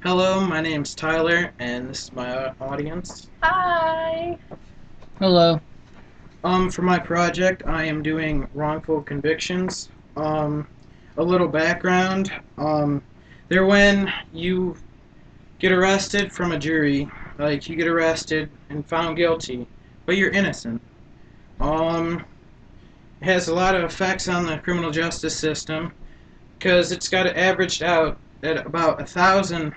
Hello, my name's Tyler, and this is my audience. Hi. Hello. For my project, I am doing wrongful convictions. A little background. They're when you get arrested from a jury, like you get arrested and found guilty, but you're innocent. Um, it has a lot of effects on the criminal justice system because it's got it averaged out at about 1,000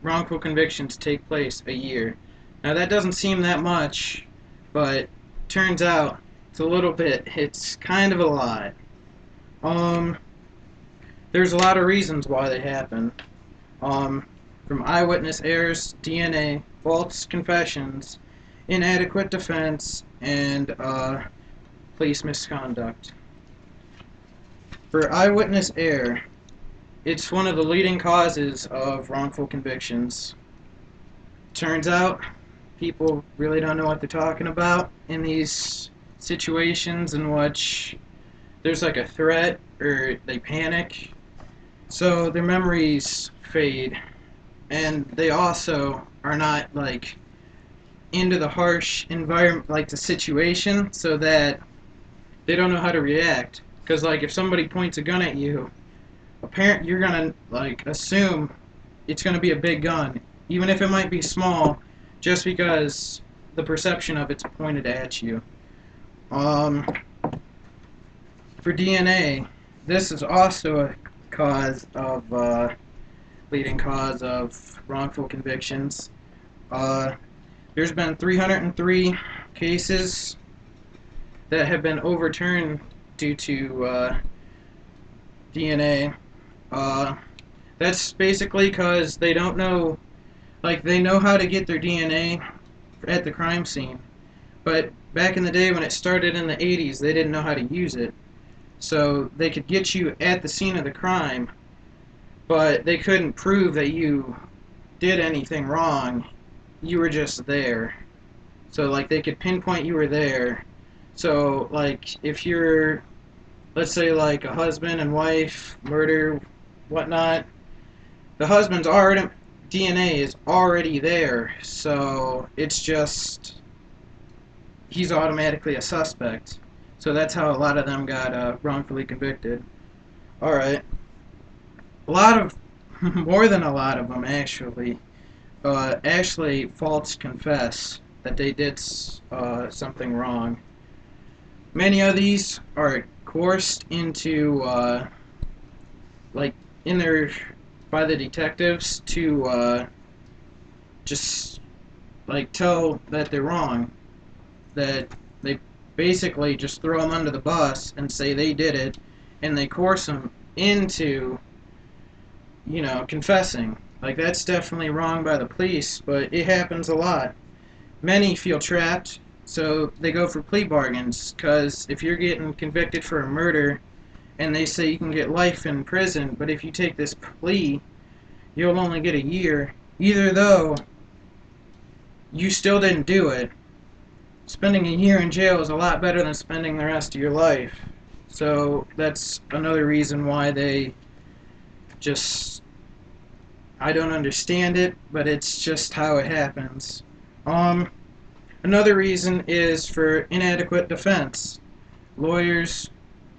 wrongful convictions take place a year. Now that doesn't seem that much, but turns out it's a little bit. It's kind of a lot. Um, there's a lot of reasons why they happen. Um, from eyewitness errors, DNA, false confessions, inadequate defense, and police misconduct. For eyewitness error, it's one of the leading causes of wrongful convictions. Turns out people really don't know what they're talking about in these situations in which there's like a threat or they panic. So their memories fade. And they also are not like into the harsh environment, like the situation, so that they don't know how to react. Because like if somebody points a gun at you, apparent you're gonna like assume it's gonna be a big gun, even if it might be small, just because the perception of it's pointed at you. Um, for DNA, this is also a cause of leading cause of wrongful convictions. Uh, there's been 303 cases that have been overturned due to DNA. Uh, that's basically because they don't know, like they know how to get their DNA at the crime scene, but back in the day when it started in the 80s, they didn't know how to use it. So they could get you at the scene of the crime, but they couldn't prove that you did anything wrong. You were just there. So like they could pinpoint you were there. So like if you're, let's say like a husband and wife murder, whatnot, the husband's already DNA is already there. So it's just he's automatically a suspect. So that's how a lot of them got wrongfully convicted. All right, a lot of more than a lot of them actually false confess that they did something wrong. Many of these are coerced into like in their by the detectives to just like tell that they're wrong, that they basically just throw them under the bus and say they did it, and they coerce them into confessing. Like that's definitely wrong by the police, but it happens a lot. Many feel trapped, so they go for plea bargains. Because if you're getting convicted for a murder and they say you can get life in prison, but if you take this plea, you'll only get a year. Either though you still didn't do it, spending a year in jail is a lot better than spending the rest of your life. So that's another reason why they just I don't understand it, but it's just how it happens. Um, Another reason is for inadequate defense. Lawyers,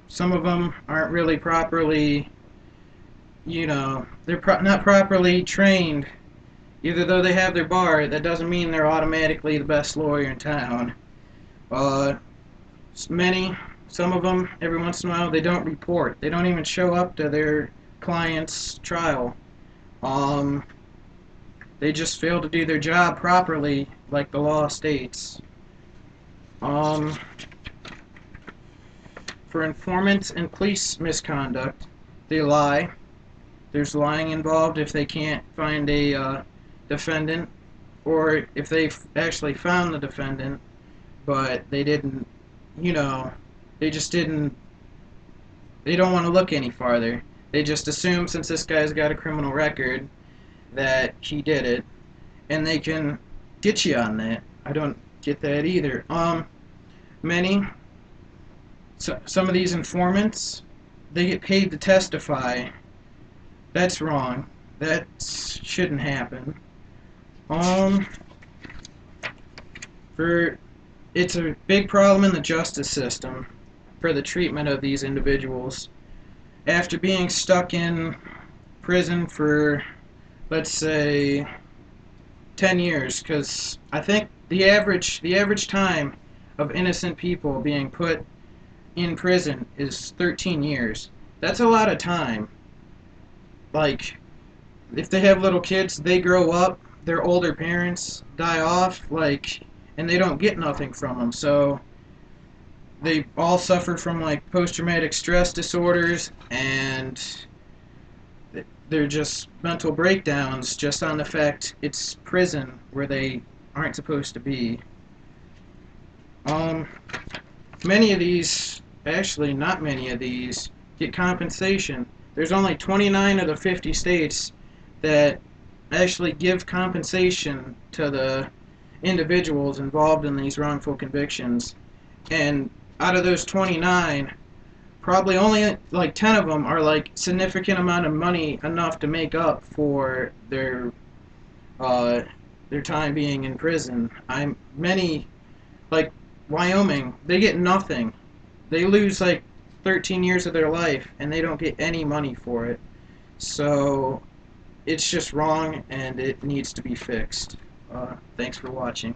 some of them aren't really properly, they're not properly trained. Either though they have their bar, that doesn't mean they're automatically the best lawyer in town. Uh, many, some of them, every once in a while, they don't report. They don't even show up to their client's trial. Um, they just fail to do their job properly, like the law states. Um, for informants and police misconduct, they lie. There's lying involved if they can't find a defendant, or if they actually found the defendant, but they didn't, you know, they just didn't, they don't want to look any farther. They just assume since this guy's got a criminal record that he did it, and they can get you on that. I don't get that either. Many, some of these informants, they get paid to testify. That's wrong. That shouldn't happen. Um, for It's a big problem in the justice system for the treatment of these individuals. After being stuck in prison for, let's say, 10 years, because I think the average time of innocent people being put in prison is 13 years. That's a lot of time. Like, if they have little kids, they grow up, their older parents die off, like, and they don't get nothing from them. So they all suffer from like post-traumatic stress disorders, and they're just mental breakdowns just on the fact it's prison where they aren't supposed to be. Um, Many of these, actually not many of these, get compensation. There's only 29 of the 50 states that actually give compensation to the individuals involved in these wrongful convictions. And out of those 29, probably only like 10 of them are like significant amount of money enough to make up for uh, their time being in prison. Many, like Wyoming, they get nothing. They lose like 13 years of their life and they don't get any money for it. So it's just wrong and it needs to be fixed. Thanks for watching.